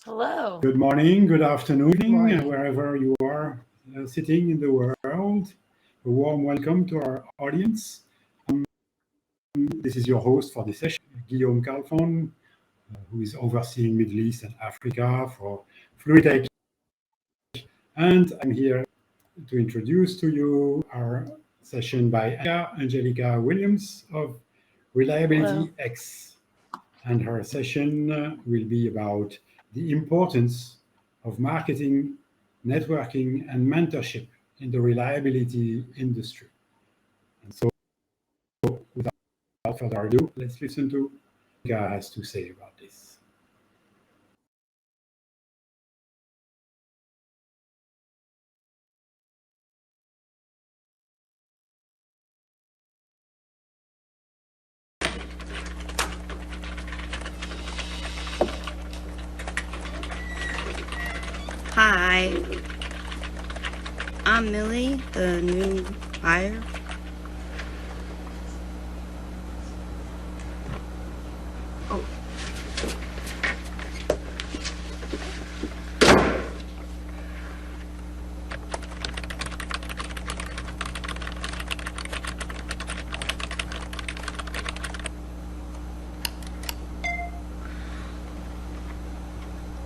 Hello. Good morning, good afternoon, Morning. wherever you are sitting in the world. A warm welcome to our audience. This is your host for this session, Guillaume Calfon, who is overseeing Middle East and Africa for Fluidtech. And I'm here to introduce to you our session by Anjelica Williams of Hello. ReliabilityX. And her session will be about the importance of marketing, networking, and mentorship in the reliability industry. And so, without further ado, let's listen to what Anjelica has to say about this. Hi, I'm Millie, the new hire. Oh.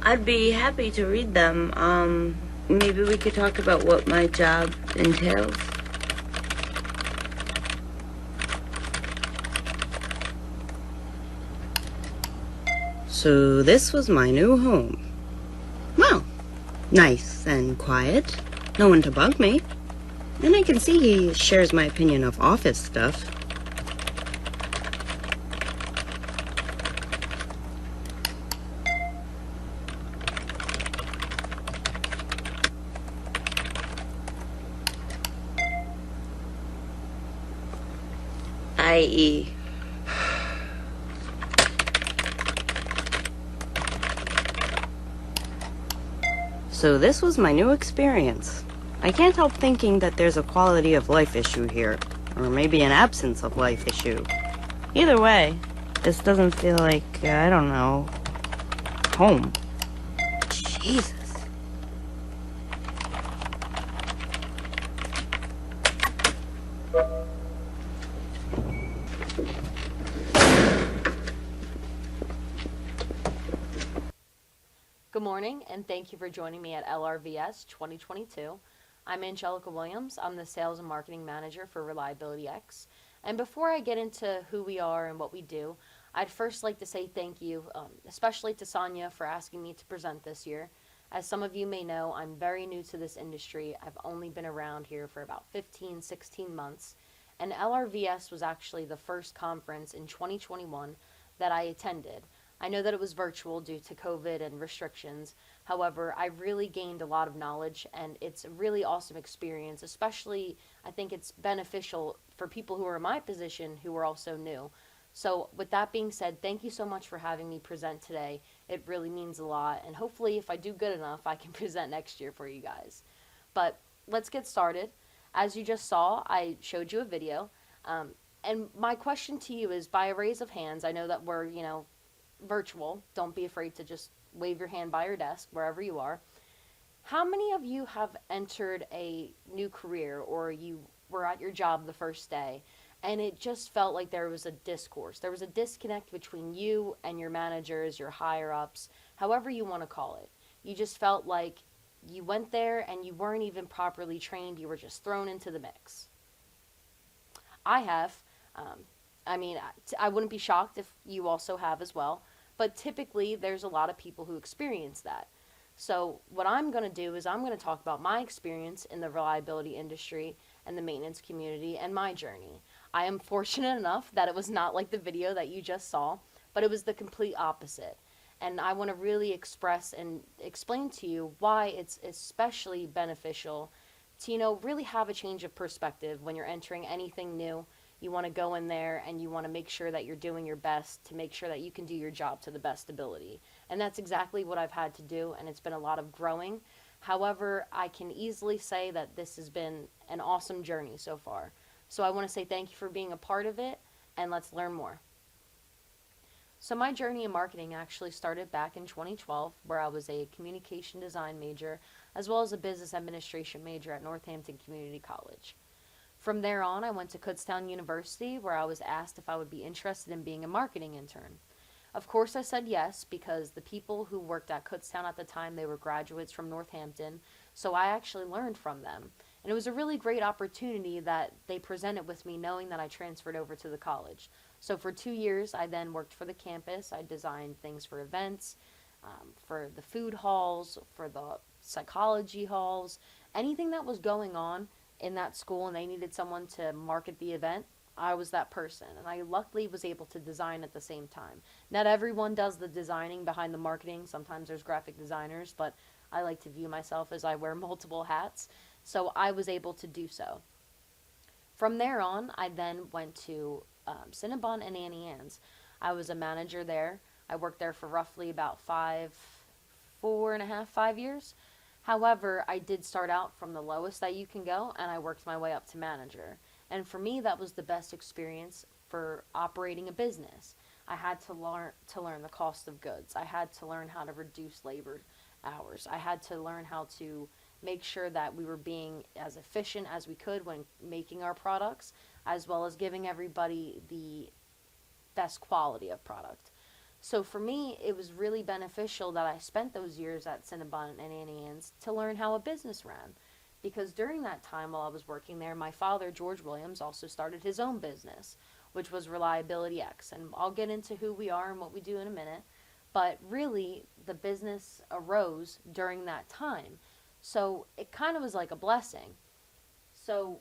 I'd be happy to read them. Maybe we could talk about what my job entails. So this was my new home. Well, nice and quiet. No one to bug me. And I can see he shares my opinion of office stuff. I.e. So this was my new experience. I can't help thinking that there's a quality of life issue here, or maybe an absence of life issue. Either way, this doesn't feel like, I don't know, home. Jesus. Good morning, and thank you for joining me at LRVS 2022. I'm Anjelica Williams. I'm the Sales and Marketing Manager for ReliabilityX. And before I get into who we are and what we do, I'd first like to say thank you, especially to Sonia for asking me to present this year. As some of you may know, I'm very new to this industry. I've only been around here for about 15, 16 months. And LRVS was actually the first conference in 2021 that I attended. I know that it was virtual due to COVID and restrictions. However, I really gained a lot of knowledge, and it's a really awesome experience. Especially, I think it's beneficial for people who are in my position who are also new. So, with that being said, thank you so much for having me present today. It really means a lot, and hopefully, if I do good enough, I can present next year for you guys. But let's get started. As you just saw, I showed you a video. And my question to you is, by a raise of hands, I know that we're, virtual. Don't be afraid to just wave your hand by your desk, wherever you are. How many of you have entered a new career, or you were at your job the first day and it just felt like there was a discourse? There was a disconnect between you and your managers, your higher ups, however you want to call it. You just felt like you went there and you weren't even properly trained, you were just thrown into the mix. I have. Um, I wouldn't be shocked if you also have as well. But typically, there's a lot of people who experience that. So, what I'm going to do is I'm going to talk about my experience in the reliability industry and the maintenance community and my journey. I am fortunate enough that it was not like the video that you just saw, but it was the complete opposite. And I want to really express and explain to you why it's especially beneficial to, really have a change of perspective when you're entering anything new. You want to go in there and you want to make sure that you're doing your best to make sure that you can do your job to the best ability. And that's exactly what I've had to do, and it's been a lot of growing. However, I can easily say that this has been an awesome journey so far. So I want to say thank you for being a part of it, and let's learn more. So my journey in marketing actually started back in 2012, where I was a communication design major as well as a business administration major at Northampton Community College. From there on, I went to Kutztown University, where I was asked if I would be interested in being a marketing intern. Of course, I said yes because the people who worked at Kutztown at the time, they were graduates from Northampton, so I actually learned from them. And it was a really great opportunity that they presented with me, knowing that I transferred over to the college. So for 2 years, I then worked for the campus. I designed things for events, for the food halls, for the psychology halls, anything that was going on in that school and they needed someone to market the event. I was that person, and I luckily was able to design at the same time. Not everyone does the designing behind the marketing. Sometimes there's graphic designers, but I like to view myself as I wear multiple hats, so I was able to do so. From there on, I then went to Cinnabon and Annie Ann's. I was a manager there. I worked there for roughly about 5 years. However, I did start out from the lowest that you can go, and I worked my way up to manager. And for me, that was the best experience for operating a business. I had to learn the cost of goods. I had to learn how to reduce labor hours. I had to learn how to make sure that we were being as efficient as we could when making our products, as well as giving everybody the best quality of product. So for me, it was really beneficial that I spent those years at Cinnabon and Annie Ann's to learn how a business ran. Because during that time while I was working there, my father, George Williams, also started his own business, which was ReliabilityX. And I'll get into who we are and what we do in a minute. But really, the business arose during that time. So it kind of was like a blessing. So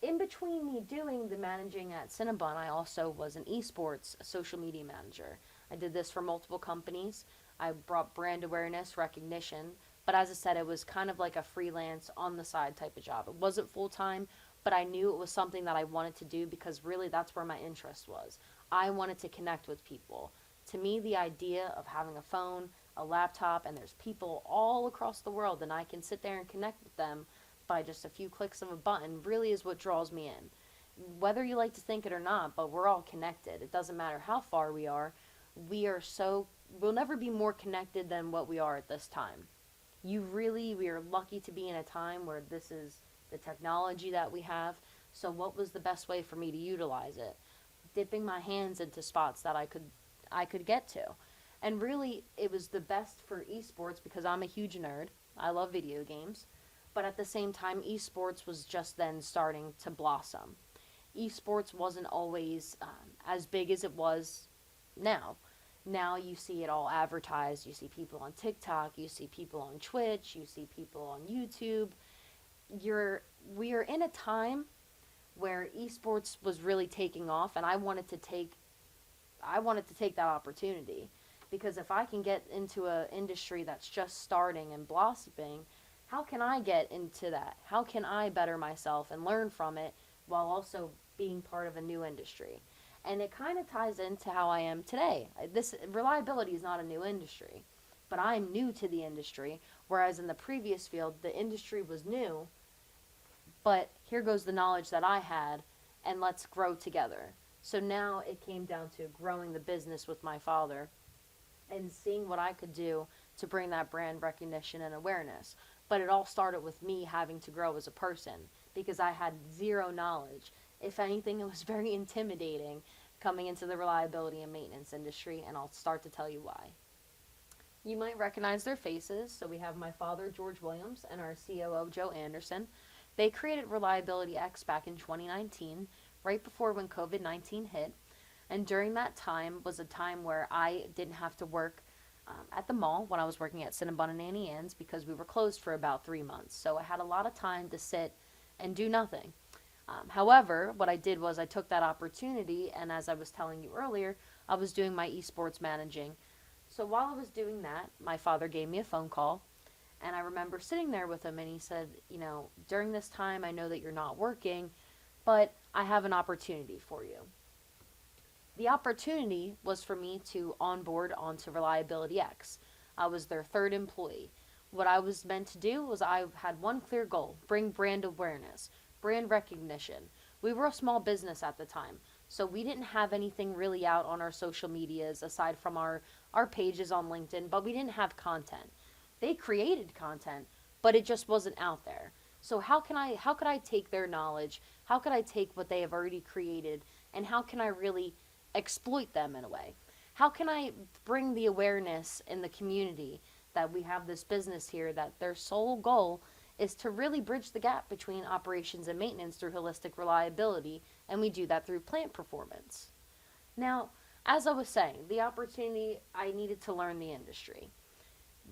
in between me doing the managing at Cinnabon, I also was an esports social media manager. I did this for multiple companies. I brought brand awareness, recognition, but as I said, it was kind of like a freelance on the side type of job. It wasn't full time, but I knew it was something that I wanted to do because really that's where my interest was. I wanted to connect with people. To me, the idea of having a phone, a laptop, and there's people all across the world and I can sit there and connect with them by just a few clicks of a button really is what draws me in. Whether you like to think it or not, but we're all connected. It doesn't matter how far we are. We'll never be more connected than what we are at this time. We are lucky to be in a time where this is the technology that we have. So what was the best way for me to utilize it? Dipping my hands into spots that I could get to. And really, it was the best for esports because I'm a huge nerd. I love video games. But at the same time, esports was just then starting to blossom. Esports wasn't always as big as it was now. Now you see it all advertised. You see people on TikTok. You see people on Twitch. You see people on YouTube. We are in a time where esports was really taking off, and I wanted to take that opportunity because if I can get into an industry that's just starting and blossoming, how can I get into that? How can I better myself and learn from it while also being part of a new industry? And it kind of ties into how I am today. This reliability is not a new industry, but I'm new to the industry, whereas in the previous field, the industry was new, but here goes the knowledge that I had, and let's grow together. So now it came down to growing the business with my father and seeing what I could do to bring that brand recognition and awareness. But it all started with me having to grow as a person because I had zero knowledge. If anything, it was very intimidating coming into the reliability and maintenance industry, and I'll start to tell you why. You might recognize their faces. So we have my father, George Williams, and our COO, Joe Anderson. They created ReliabilityX back in 2019, right before when COVID-19 hit. And during that time was a time where I didn't have to work at the mall when I was working at Cinnabon and Annie Ann's because we were closed for about 3 months. So I had a lot of time to sit and do nothing. However, what I did was I took that opportunity, and as I was telling you earlier, I was doing my esports managing. So while I was doing that, my father gave me a phone call, and I remember sitting there with him, and he said, during this time, I know that you're not working, but I have an opportunity for you. The opportunity was for me to onboard onto ReliabilityX. I was their third employee. What I was meant to do was I had one clear goal: bring brand awareness, brand recognition. We were a small business at the time, So we didn't have anything really out on our social medias aside from our pages on LinkedIn, but we didn't have content. They created content, but it just wasn't out there. So how could I take their knowledge? How could I take what they have already created, and how can I really exploit them in a way? How can I bring the awareness in the community that we have this business here, that their sole goal is to really bridge the gap between operations and maintenance through holistic reliability, and we do that through plant performance. Now, as I was saying, the opportunity, I needed to learn the industry.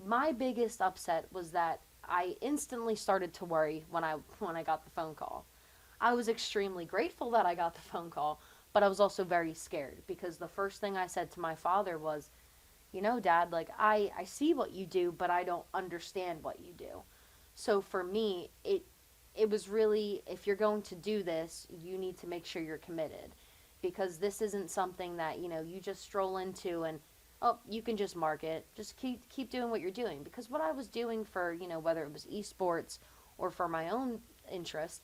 My biggest upset was that I instantly started to worry when I got the phone call. I was extremely grateful that I got the phone call, but I was also very scared because the first thing I said to my father was, Dad, like I see what you do, but I don't understand what you do. So for me, it was really, if you're going to do this, you need to make sure you're committed, because this isn't something that, you just stroll into and, oh, you can just market. Just keep doing what you're doing, because what I was doing for, whether it was esports or for my own interest,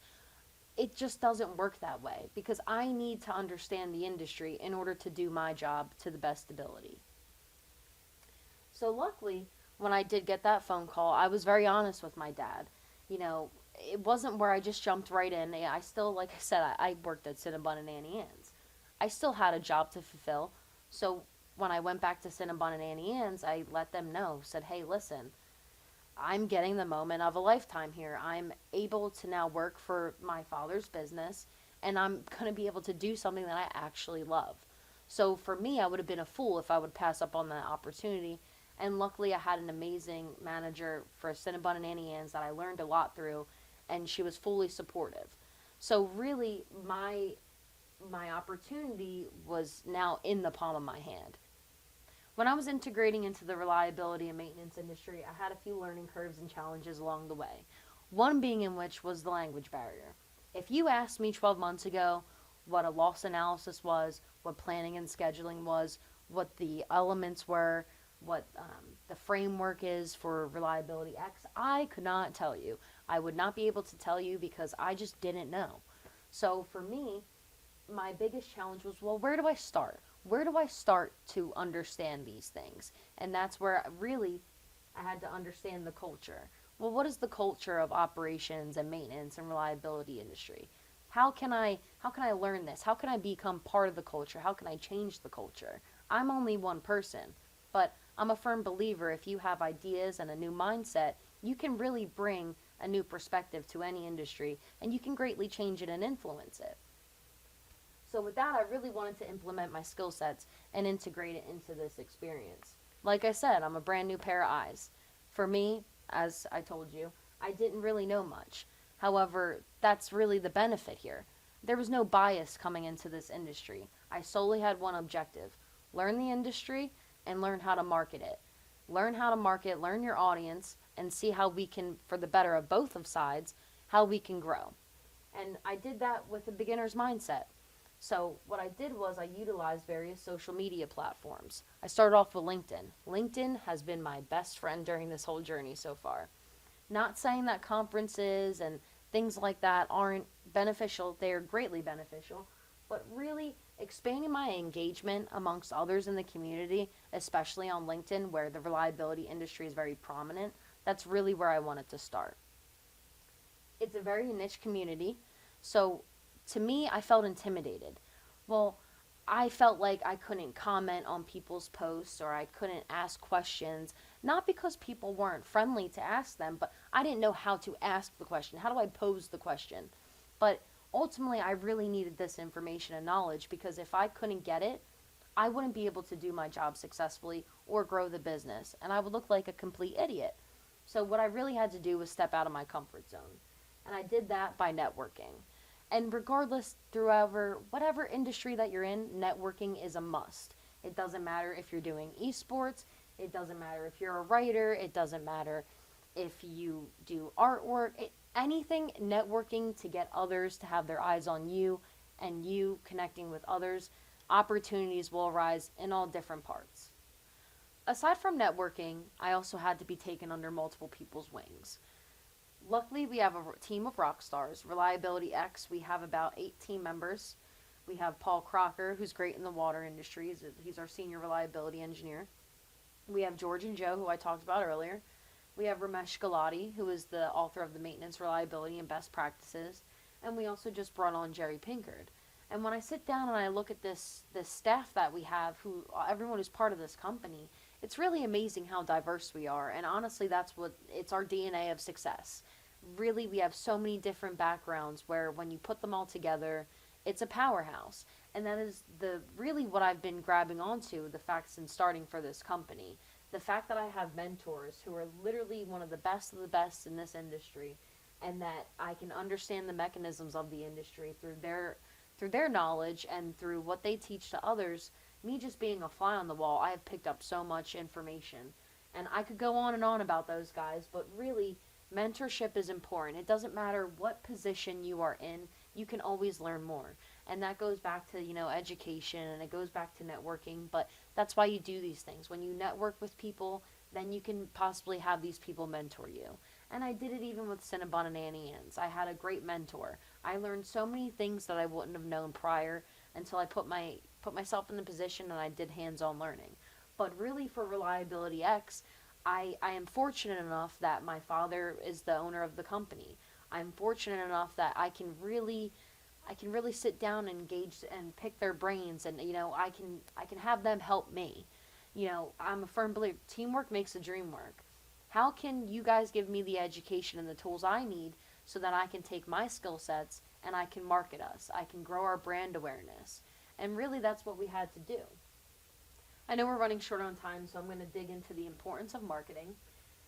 it just doesn't work that way, because I need to understand the industry in order to do my job to the best ability. So luckily, when I did get that phone call, I was very honest with my dad. It wasn't where I just jumped right in. I still, like I said, I worked at Cinnabon and Annie Ann's. I still had a job to fulfill. So when I went back to Cinnabon and Annie Ann's, I let them know, said, hey, listen, I'm getting the moment of a lifetime here. I'm able to now work for my father's business, and I'm going to be able to do something that I actually love. So for me, I would have been a fool if I would pass up on that opportunity. And luckily, I had an amazing manager for Cinnabon and Annie Ann's that I learned a lot through, and she was fully supportive. So really, my opportunity was now in the palm of my hand. When I was integrating into the reliability and maintenance industry, I had a few learning curves and challenges along the way. One being in which was the language barrier. If you asked me 12 months ago what a loss analysis was, what planning and scheduling was, what the elements were, what the framework is for ReliabilityX, I could not tell you. I would not be able to tell you because I just didn't know. So for me, my biggest challenge was, well, where do I start? Where do I start to understand these things? And that's where I had to understand the culture. Well, what is the culture of operations and maintenance and reliability industry? How can I learn this? How can I become part of the culture? How can I change the culture? I'm only one person, but I'm a firm believer if you have ideas and a new mindset, you can really bring a new perspective to any industry, and you can greatly change it and influence it. So with that, I really wanted to implement my skill sets and integrate it into this experience. Like I said, I'm a brand new pair of eyes. For me, as I told you, I didn't really know much. However, that's really the benefit here. There was no bias coming into this industry. I solely had one objective: learn the industry and learn how to market it. Learn how to market, learn your audience, and see how we can, for the better of both of sides, how we can grow. And I did that with a beginner's mindset. So what I did was I utilized various social media platforms. I started off with LinkedIn. LinkedIn has been my best friend during this whole journey so far. Not saying that conferences and things like that aren't beneficial. They are greatly beneficial. But really expanding my engagement amongst others in the community, especially on LinkedIn where the reliability industry is very prominent, that's really where I wanted to start. It's a very niche community, so to me, I felt intimidated. Well, I felt like I couldn't comment on people's posts or I couldn't ask questions, not because people weren't friendly to ask them, but I didn't know how to ask the question. How do I pose the question? But ultimately, I really needed this information and knowledge, because if I couldn't get it, I wouldn't be able to do my job successfully or grow the business, and I would look like a complete idiot. So what I really had to do was step out of my comfort zone. And I did that by networking. And regardless, throughout whatever industry that you're in, networking is a must. It doesn't matter if you're doing esports, it doesn't matter if you're a writer, it doesn't matter if you do artwork, anything, networking to get others to have their eyes on you and you connecting with others, opportunities will arise in all different parts. Aside from networking, I also had to be taken under multiple people's wings. Luckily, we have a team of rock stars. ReliabilityX, we have about 8 team members. We have Paul Crocker, who's great in the water industry. He's our senior reliability engineer. We have George and Joe, who I talked about earlier. We have Ramesh Galati, who is the author of the Maintenance, Reliability, and Best Practices. And we also just brought on Jerry Pinkard. And when I sit down and I look at this staff that we have, everyone who's part of this company, it's really amazing how diverse we are. And honestly, it's our DNA of success. Really, we have so many different backgrounds where when you put them all together, it's a powerhouse. And that is really what I've been grabbing onto, the facts and starting for this company. The fact that I have mentors who are literally one of the best in this industry, and that I can understand the mechanisms of the industry through their knowledge and through what they teach to others. Me just being a fly on the wall, I have picked up so much information. And I could go on and on about those guys, but really, mentorship is important. It doesn't matter what position you are in, you can always learn more. And that goes back to, education, and it goes back to networking, but that's why you do these things. When you network with people, then you can possibly have these people mentor you. And I did it even with Cinnabon and Annie Ann's. I had a great mentor. I learned so many things that I wouldn't have known prior until I put myself in the position and I did hands-on learning. But really, for ReliabilityX, I am fortunate enough that my father is the owner of the company. I'm fortunate enough that I can really sit down and engage and pick their brains, and I can have them help me. I'm a firm believer, teamwork makes the dream work. How can you guys give me the education and the tools I need so that I can take my skill sets and I can market us, I can grow our brand awareness? And really, that's what we had to do. I know we're running short on time, so I'm going to dig into the importance of marketing.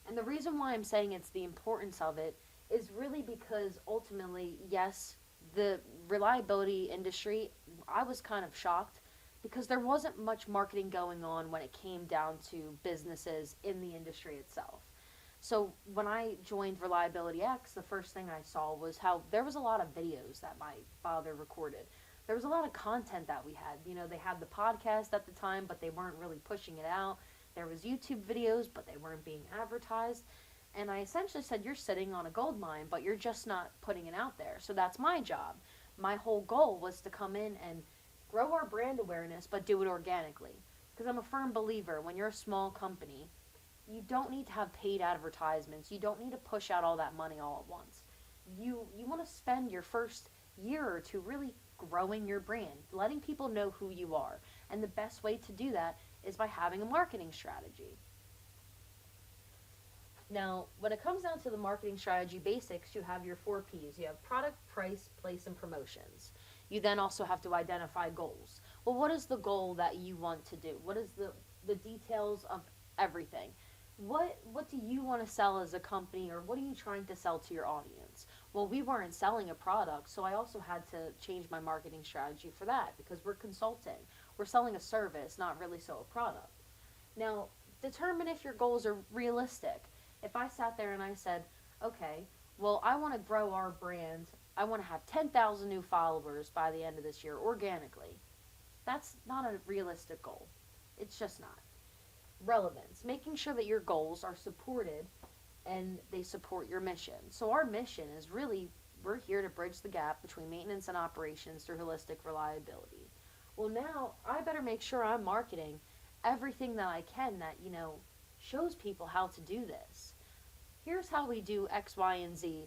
And the reason why I'm saying it's the importance of it is really because ultimately, yes, the reliability industry, I was kind of shocked because there wasn't much marketing going on when it came down to businesses in the industry itself. So when I joined ReliabilityX, the first thing I saw was how there was a lot of videos that my father recorded. There was a lot of content that we had. They had the podcast at the time, but they weren't really pushing it out. There was YouTube videos, but they weren't being advertised. And I essentially said, you're sitting on a gold mine, but you're just not putting it out there. So that's my job. My whole goal was to come in and grow our brand awareness, but do it organically. Because I'm a firm believer, when you're a small company, you don't need to have paid advertisements. You don't need to push out all that money all at once. You want to spend your first year or two really growing your brand, letting people know who you are. And the best way to do that is by having a marketing strategy. Now, when it comes down to the marketing strategy basics, you have your 4 Ps. You have product, price, place, and promotions. You then also have to identify goals. Well, what is the goal that you want to do? What is the details of everything? What do you want to sell as a company, or what are you trying to sell to your audience? Well, we weren't selling a product, so I also had to change my marketing strategy for that, because we're consulting. We're selling a service, not really so a product. Now, determine if your goals are realistic. If I sat there and I said, okay, well, I want to grow our brand. I want to have 10,000 new followers by the end of this year organically. That's not a realistic goal. It's just not. Relevance, making sure that your goals are supported and they support your mission. So our mission is really, we're here to bridge the gap between maintenance and operations through holistic reliability. Well, now I better make sure I'm marketing everything that I can that, shows people how to do this. Here's how we do X, Y, and Z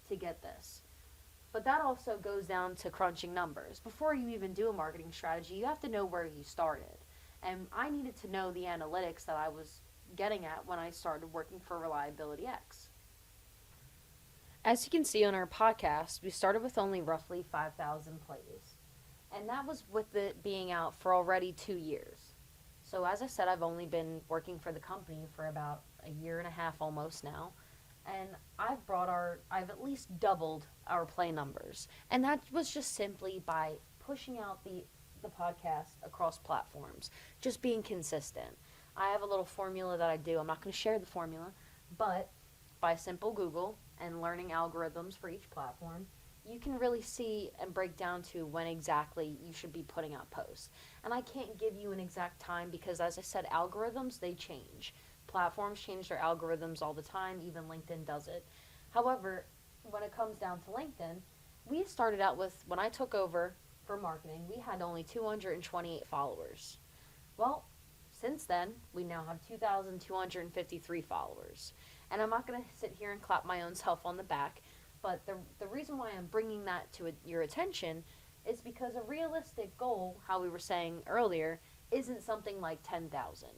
to get this. But that also goes down to crunching numbers. Before you even do a marketing strategy, you have to know where you started. And I needed to know the analytics that I was getting at when I started working for ReliabilityX. As you can see on our podcast, we started with only roughly 5,000 plays. And that was with it being out for already 2 years. So as I said, I've only been working for the company for about a year and a half almost now. And I've at least doubled our play numbers. And that was just simply by pushing out the podcast across platforms, just being consistent. I have a little formula that I do. I'm not going to share the formula, but by simple Google and learning algorithms for each platform, you can really see and break down to when exactly you should be putting out posts. And I can't give you an exact time because, as I said, algorithms, they change. Platforms change their algorithms all the time. Even LinkedIn does it. However, when it comes down to LinkedIn, we started out with, when I took over for marketing, we had only 228 followers. Well, since then, we now have 2,253 followers. And I'm not going to sit here and clap my own self on the back, but the reason why I'm bringing that to your attention is because a realistic goal, how we were saying earlier, isn't something like 10,000.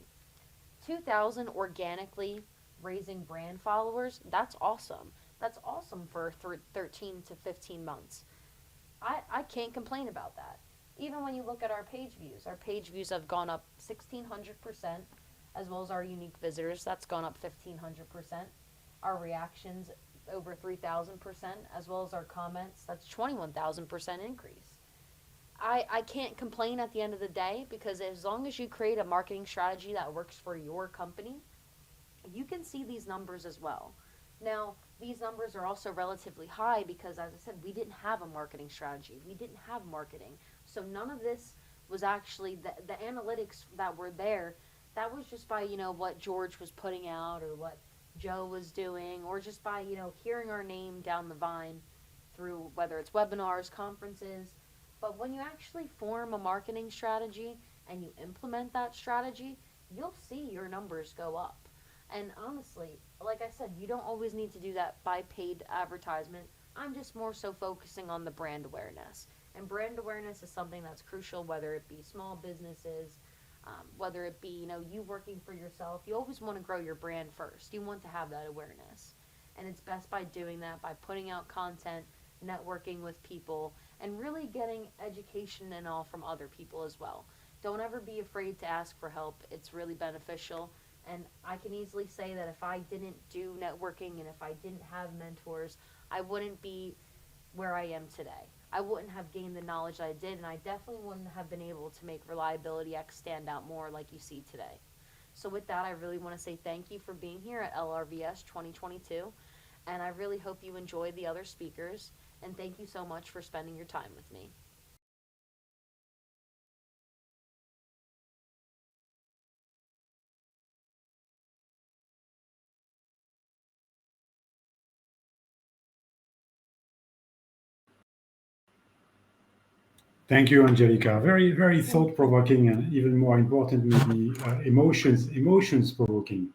2,000 organically raising brand followers, that's awesome. That's awesome for 13 to 15 months. I can't complain about that. Even when you look at our page views have gone up 1,600%, as well as our unique visitors, that's gone up 1,500%. Our reactions over 3,000%, as well as our comments, that's 21,000% increase. I can't complain at the end of the day, because as long as you create a marketing strategy that works for your company, you can see these numbers as well. Now, these numbers are also relatively high because, as I said, we didn't have a marketing strategy. We didn't have marketing. So none of this was actually, the analytics that were there, that was just by, what George was putting out or what Joe was doing, or just by, hearing our name down the vine through whether it's webinars, conferences. But when you actually form a marketing strategy and you implement that strategy, you'll see your numbers go up. And honestly, like I said, you don't always need to do that by paid advertisement. I'm just more so focusing on the brand awareness. And brand awareness is something that's crucial, whether it be small businesses, whether it be, you working for yourself. You always want to grow your brand first. You want to have that awareness. And it's best by doing that, by putting out content, networking with people, and really getting education and all from other people as well. Don't ever be afraid to ask for help. It's really beneficial. And I can easily say that if I didn't do networking and if I didn't have mentors, I wouldn't be where I am today. I wouldn't have gained the knowledge that I did, and I definitely wouldn't have been able to make ReliabilityX stand out more like you see today. So with that, I really want to say thank you for being here at LRVS 2022, and I really hope you enjoyed the other speakers, and thank you so much for spending your time with me. Thank you, Anjelica. Very, very thought-provoking, and even more important, maybe emotions-provoking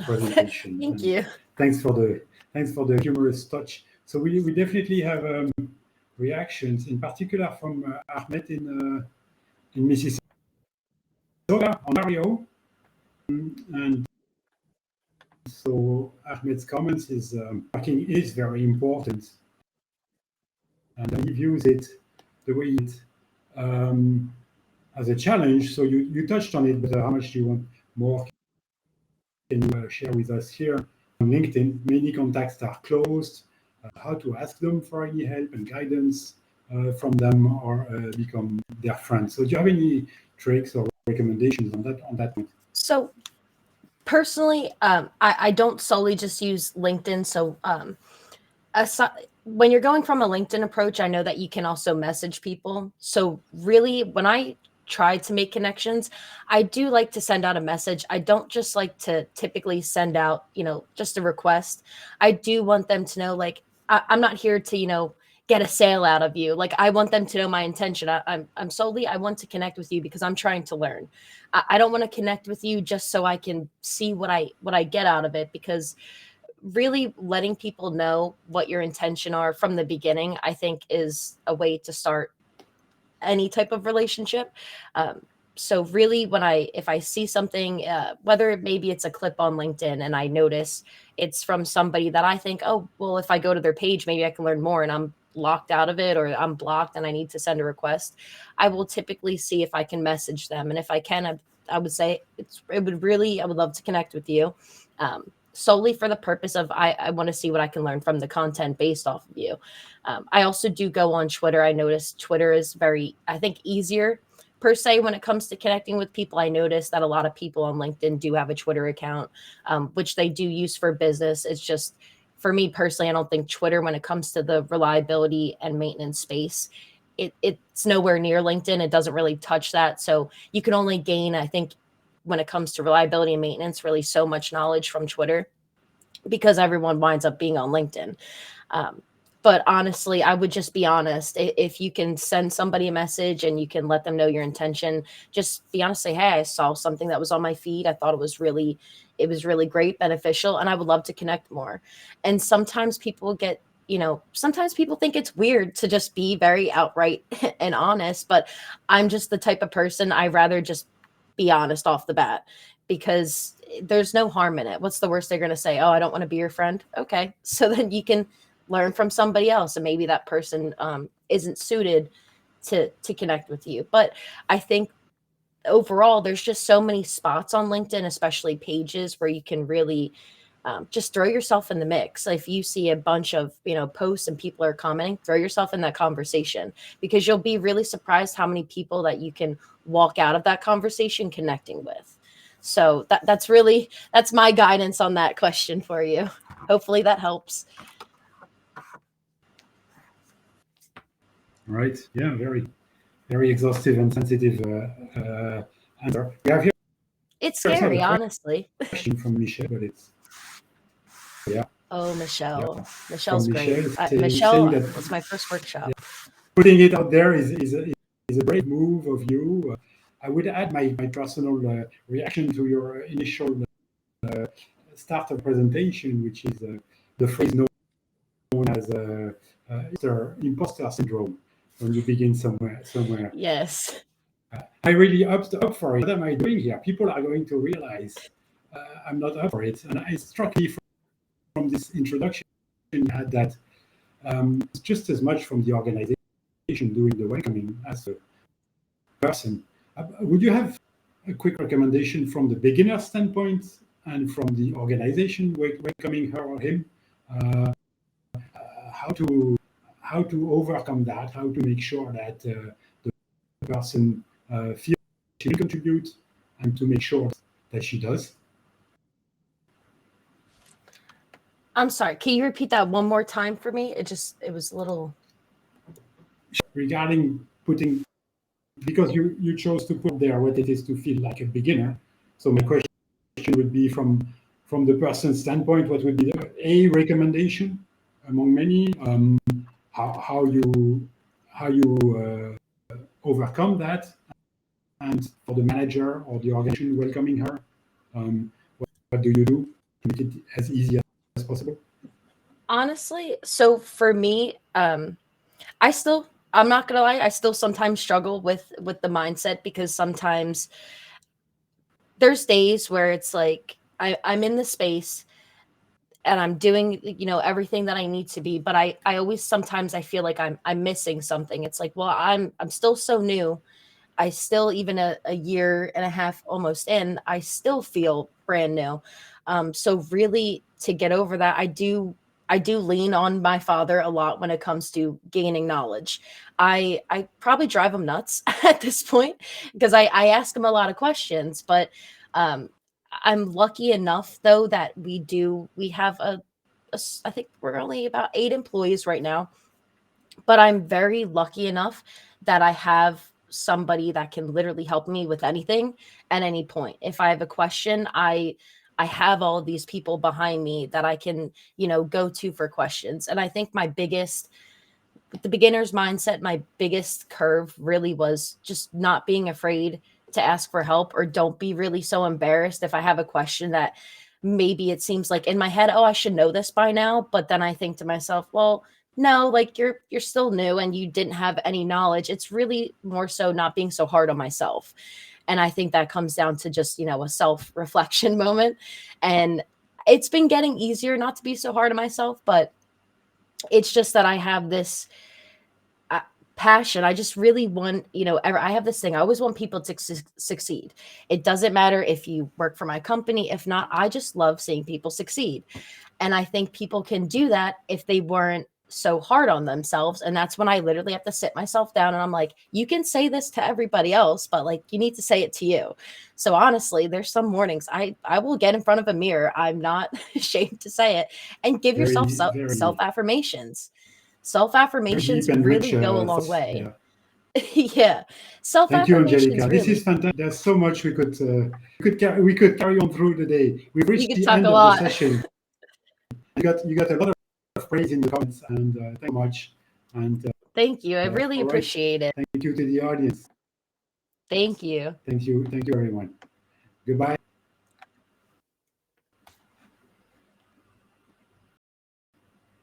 presentation. Thank you. Thanks for the humorous touch. So we definitely have reactions, in particular from Ahmed in Mississauga, Ontario, and so Ahmed's comments is marketing is very important, and he views it the way it as a challenge. So you touched on it, but how much do you want more? Can you share with us here? On LinkedIn, many contacts are closed. How to ask them for any help and guidance from them, or become their friends. So do you have any tricks or recommendations on that point? So personally, I don't solely just use LinkedIn. So when you're going from a LinkedIn approach, I know that you can also message people. So really, when I try to make connections, I do like to send out a message. I don't just like to typically send out, just a request. I do want them to know, like, I'm not here to, get a sale out of you. Like, I want them to know my intention. I want to connect with you because I'm trying to learn. I don't want to connect with you just so I can see what I get out of it, because really letting people know what your intention are from the beginning, I think, is a way to start any type of relationship. So really, if I see something, whether maybe it's a clip on LinkedIn and I notice it's from somebody that I think, oh, well, if I go to their page, maybe I can learn more, and I'm locked out of it, or I'm blocked and I need to send a request, I will typically see if I can message them. And if I can, I would say I would love to connect with you. Solely for the purpose of I want to see what I can learn from the content based off of you. I also do go on Twitter. I noticed Twitter is very, I think, easier per se when it comes to connecting with people. I noticed that a lot of people on LinkedIn do have a Twitter account, which they do use for business. It's just, for me personally, I don't think Twitter, when it comes to the reliability and maintenance space, it's nowhere near LinkedIn. It doesn't really touch that. So you can only gain, I think, when it comes to reliability and maintenance, really so much knowledge from Twitter, because everyone winds up being on LinkedIn. But honestly, I would just be honest. If you can send somebody a message and you can let them know your intention, just be honest. Say, hey, I saw something that was on my feed. I thought it was really great, beneficial, and I would love to connect more. And sometimes people get, sometimes people think it's weird to just be very outright and honest, but I'm just the type of person I rather just be honest off the bat because there's no harm in it. What's the worst they're going to say? Oh, I don't want to be your friend. Okay. So then you can learn from somebody else, and maybe that person isn't suited to connect with you. But I think overall there's just so many spots on LinkedIn, especially pages, where you can really just throw yourself in the mix. If you see a bunch of posts and people are commenting, throw yourself in that conversation, because you'll be really surprised how many people that you can walk out of that conversation connecting with. So that's my guidance on that question for you. Hopefully that helps. Right. Yeah. Very, very exhaustive and sensitive answer. We have here It's also scary, a honestly. question from Michelle, but it's yeah, Oh, yeah, Michelle's from great. Michelle saying Michelle that was my first workshop. putting it out there is a brave move of you. I would add my personal reaction to your initial start of presentation, which is the phrase known as imposter syndrome. When you begin somewhere, Yes. I really up for it. What am I doing here? People are going to realize I'm not up for it. And it struck me from this introduction you had that it's just as much from the organization doing the welcoming as a person. Would you have a quick recommendation from the beginner standpoint and from the organization welcoming her or him? How to overcome that? How to make sure that the person feels she can contribute, and to make sure that she does? I'm sorry. Can you repeat that one more time for me? It was a little. Regarding putting, because you chose to put there what it is to feel like a beginner. So my question would be from the person's standpoint, what would be a recommendation among many? How you overcome that, and for the manager or the organization welcoming her, what do you do to make it as easy as possible? Honestly, so for me, I'm not gonna lie, I still sometimes struggle with the mindset, because sometimes there's days where it's like I'm in the space and I'm doing, everything that I need to be, but I always sometimes I feel like I'm missing something. It's like, well, I'm still so new. I still, even a year and a half almost in, I still feel brand new. So really, to get over that, I do lean on my father a lot when it comes to gaining knowledge. I probably drive him nuts at this point, because I ask him a lot of questions, but um, I'm lucky enough though that we have I think we're only about 8 employees right now, but I'm very lucky enough that I have somebody that can literally help me with anything at any point. If I have a question, I have all of these people behind me that I can, go to for questions. And I think my biggest with the beginner's mindset, my biggest curve really was just not being afraid to ask for help, or don't be really so embarrassed if I have a question that maybe it seems like in my head, oh, I should know this by now. But then I think to myself, well, no, like you're still new and you didn't have any knowledge. It's really more so not being so hard on myself. And I think that comes down to just, a self-reflection moment. And it's been getting easier not to be so hard on myself, but it's just that I have this passion. I just really want, I have this thing. I always want people to succeed. It doesn't matter if you work for my company. If not, I just love seeing people succeed. And I think people can do that if they weren't so hard on themselves. And that's when I literally have to sit myself down and I'm like, you can say this to everybody else, but like you need to say it to you. So honestly, there's some mornings I will get in front of a mirror. I'm not ashamed to say it, and give yourself Very, self very, affirmations. Self very affirmations deep and rich really go a long thoughts. way. Yeah. Yeah. Self Thank you, affirmations Anjelica. This is really. fantastic. There's so much we could carry on through the day. We've You reached could the talk end a of the lot. session. You got a lot of of praise in the comments, and thank you much. And Thank you. I really all right. appreciate it. Thank you to the audience. Thank you. Thank you, everyone. Goodbye.